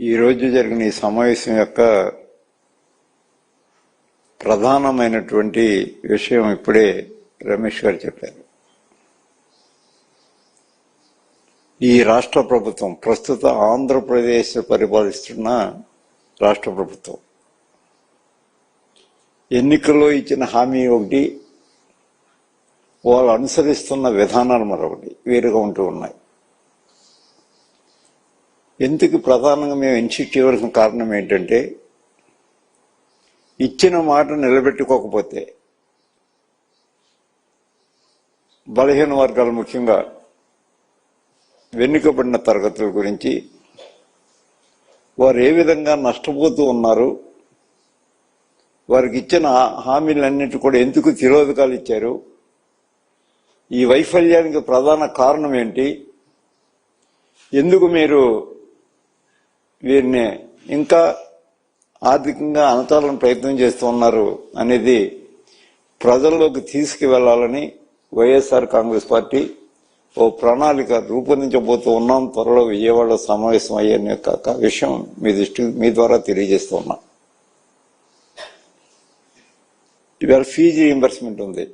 ఈరోజు జరిగిన ఈ సమావేశం యొక్క ప్రధానమైనటువంటి విషయం ఇప్పుడే రమేష్ గారు చెప్పారు. ఈ రాష్ట్ర ప్రభుత్వం, ప్రస్తుత ఆంధ్రప్రదేశ్ పరిపాలిస్తున్న రాష్ట్ర ప్రభుత్వం, ఎన్నికల్లో ఇచ్చిన హామీ ఒకటి, వాళ్ళు అనుసరిస్తున్న విధానాలు మరొకటి వేరుగా ఉంటూ ఉన్నాయి. ఎందుకు ప్రధానంగా మేము ఇన్సిస్ట్ చేయవలసిన కారణం ఏంటంటే, ఇచ్చిన మాట నిలబెట్టుకోకపోతే బలహీన వర్గాలు, ముఖ్యంగా వెనుకబడిన తరగతుల గురించి వారు ఏ విధంగా నష్టపోతూ ఉన్నారు, వారికి ఇచ్చిన హామీలన్నిటి కూడా ఎందుకు తిరోధకాలు ఇచ్చారు, ఈ వైఫల్యానికి ప్రధాన కారణం ఏంటి, ఎందుకు మీరు వీరిని ఇంకా ఆర్థికంగా అణచాలని ప్రయత్నం చేస్తూ ఉన్నారు అనేది ప్రజల్లోకి తీసుకువెళ్లాలని వైఎస్ఆర్ కాంగ్రెస్ పార్టీ ఓ ప్రణాళిక రూపొందించబోతూ ఉన్నాం. త్వరలో విజయవాడలో సమావేశం అయ్యే విషయం మీ ద్వారా తెలియజేస్తూ ఉన్నా. ఇవాళ ఫీజు రీయింబర్స్మెంట్ ఉంది.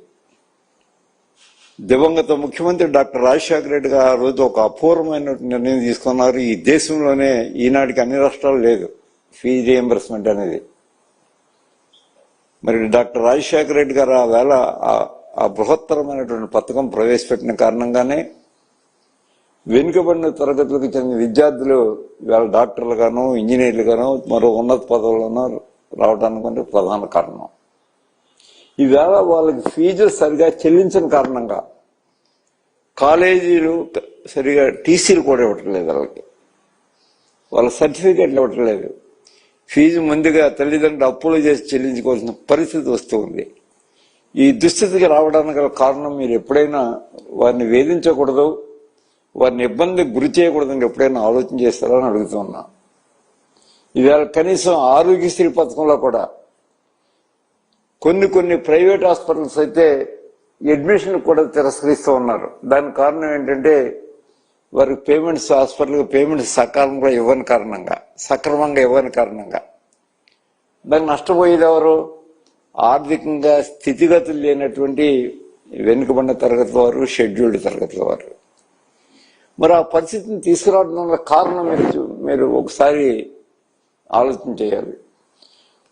దివంగత ముఖ్యమంత్రి డాక్టర్ రాజశేఖర రెడ్డి గారు ఆ రోజు ఒక అపూర్వమైన నిర్ణయం తీసుకున్నారు. ఈ దేశంలోనే ఈనాటికి అన్ని రాష్ట్రాలు లేదు ఫీజు రీయింబర్స్మెంట్ అనేది. మరి డాక్టర్ రాజశేఖర రెడ్డి గారు ఆ వేళ ఆ బృహత్తరమైనటువంటి పథకం ప్రవేశపెట్టిన కారణంగానే వెనుకబడిన తరగతులకు చెందిన విద్యార్థులు ఇవాళ డాక్టర్లు గాను, ఇంజనీర్లు గాను, మరో ఉన్నత పదవులను రావడానికి ప్రధాన కారణం. ఈవేళ వాళ్ళకి ఫీజులు సరిగా చెల్లించిన కారణంగా కాలేజీలు సరిగా టీసీలు కూడా ఇవ్వట్లేదు, వాళ్ళ సర్టిఫికేట్లు ఇవ్వట్లేదు. ఫీజు ముందుగా తల్లిదండ్రులు అప్పులు చేసి చెల్లించుకోవాల్సిన పరిస్థితి వస్తూ ఉంది. ఈ దుస్థితికి రావడానికి గల కారణం, మీరు ఎప్పుడైనా వారిని వేధించకూడదు, వారిని ఇబ్బందికి గురి చేయకూడదని ఎప్పుడైనా ఆలోచన చేస్తారని అడుగుతున్నా. ఈవేళ కనీసం ఆరోగ్యశ్రీ పథకంలో కూడా కొన్ని ప్రైవేట్ హాస్పిటల్స్ అయితే అడ్మిషన్ కూడా తిరస్కరిస్తూ ఉన్నారు. దానికి కారణం ఏంటంటే, వారికి పేమెంట్స్, హాస్పిటల్కి పేమెంట్స్ సకాలంలో సక్రమంగా ఇవ్వని కారణంగా దానికి నష్టపోయేది ఎవరు? ఆర్థికంగా స్థితిగతులు లేనటువంటి వెనుకబడిన తరగతుల వారు, షెడ్యూల్డ్ తరగతుల వారు. మరి ఆ పరిస్థితిని తీసుకురావడం కారణం మీరు ఒకసారి ఆలోచన చేయాలి.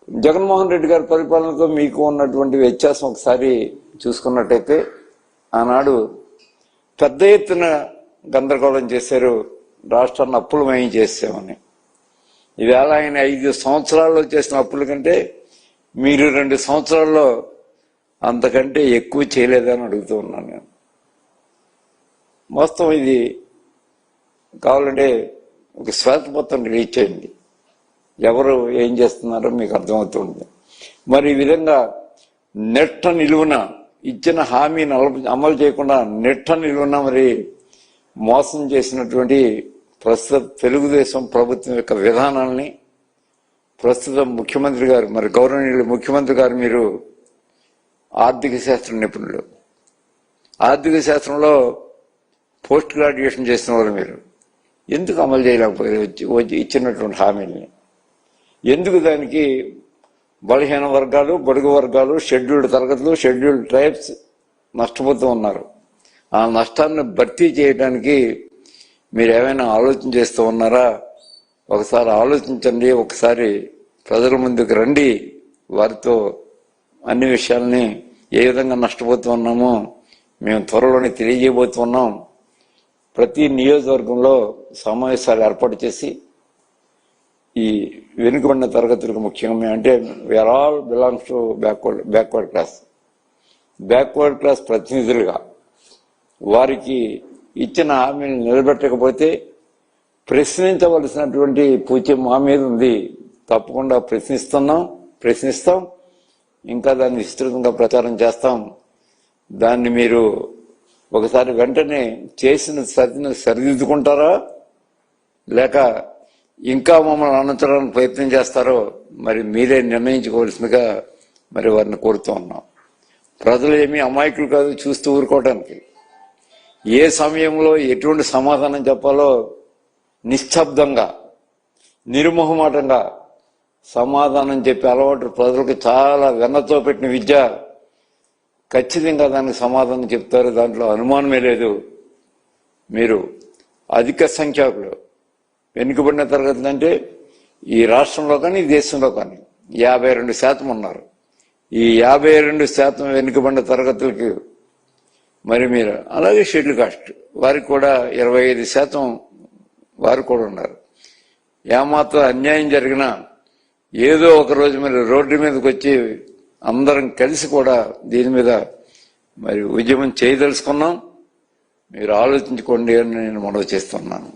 జగన్మోహన్ రెడ్డి గారి పరిపాలనతో మీకు ఉన్నటువంటి వ్యత్యాసం ఒకసారి చూసుకున్నట్టయితే, ఆనాడు పెద్ద ఎత్తున గందరగోళం చేశారు, రాష్ట్రాన్ని అప్పులమయం చేసామని. ఈవేళ ఆయన 5 సంవత్సరాల్లో చేసిన అప్పుల కంటే మీరు 2 సంవత్సరాల్లో అంతకంటే ఎక్కువ చేయలేదని అడుగుతూ ఉన్నాను నేను. మొత్తం ఇది కావాలంటే ఒక శ్వేతపత్రం రిలీజ్ చేయండి, ఎవరు ఏం చేస్తున్నారో మీకు అర్థమవుతుంది. మరి ఈ విధంగా నెట్ట నిలువున ఇచ్చిన హామీని అమలు చేయకుండా నెట్ట నిలువున మరి మోసం చేసినటువంటి ప్రస్తుత తెలుగుదేశం ప్రభుత్వం యొక్క విధానాల్ని ప్రస్తుత ముఖ్యమంత్రి గారు, మరి గౌరవనీయులు ముఖ్యమంత్రి గారు, మీరు ఆర్థిక శాస్త్ర నిపుణులు, ఆర్థిక శాస్త్రంలో పోస్ట్ గ్రాడ్యుయేషన్ చేసిన వాళ్ళు, మీరు ఎందుకు అమలు చేయలేకపోయారు ఇచ్చినటువంటి హామీల్ని? ఎందుకు దానికి బలహీన వర్గాలు, బడుగు వర్గాలు, షెడ్యూల్డ్ తరగతులు, షెడ్యూల్డ్ ట్రైబ్స్ నష్టపోతూ ఉన్నారు? ఆ నష్టాన్ని భర్తీ చేయడానికి మీరు ఏమైనా ఆలోచన చేస్తూ ఉన్నారా? ఒకసారి ఆలోచించండి, ఒకసారి ప్రజల ముందుకు రండి, వారితో అన్ని విషయాల్ని ఏ విధంగా నష్టపోతూ ఉన్నామో మేము త్వరలోనే తెలియజేయబోతున్నాం. ప్రతి నియోజకవర్గంలో సమావేశాలు ఏర్పాటు చేసి ఈ వెనుకబడిన తరగతులకు, ముఖ్యంగా అంటే we're all belongs to backward class ప్రతినిధులుగా వారికి ఇచ్చిన హామీని నిలబెట్టకపోతే ప్రశ్నించవలసినటువంటి పూజ్యం మా మీద ఉంది. తప్పకుండా ప్రశ్నిస్తాం, ఇంకా దాన్ని విస్తృతంగా ప్రచారం చేస్తాం. దాన్ని మీరు ఒకసారి వెంటనే చేసిన సరిదిద్దుకుంటారా, లేక ఇంకా మమ్మల్ని అనంతరానికి ప్రయత్నం చేస్తారో మరి మీరే నిర్ణయించుకోవాల్సిందిగా మరి వారిని కోరుతూ ఉన్నాం. ప్రజలు ఏమీ అమాయకులు కాదు చూస్తూ ఊరుకోవడానికి. ఏ సమయంలో ఎటువంటి సమాధానం చెప్పాలో నిశ్శబ్దంగా నిర్మోహమాటంగా సమాధానం చెప్పే అలవాటు ప్రజలకు చాలా వెన్నతో పెట్టిన విద్య. ఖచ్చితంగా దానికి సమాధానం చెప్తారు, దాంట్లో అనుమానమే లేదు. మీరు అధిక సంఖ్యాకులు వెనుకబడిన తరగతులు అంటే ఈ రాష్ట్రంలో కానీ ఈ దేశంలో కానీ 52% ఉన్నారు. ఈ 52% వెనుకబడిన తరగతులకి మరి మీరు అలాగే షెడ్యూల్ కాస్ట్ వారికి కూడా 25% వారు కూడా ఉన్నారు. ఏమాత్రం అన్యాయం జరిగినా ఏదో ఒక రోజు మరి రోడ్డు మీదకి వచ్చి అందరం కలిసి కూడా దీని మీద మరి ఉద్యమం చేయదలుచుకున్నాం. మీరు ఆలోచించుకోండి అని నేను మనవి చేస్తున్నాను.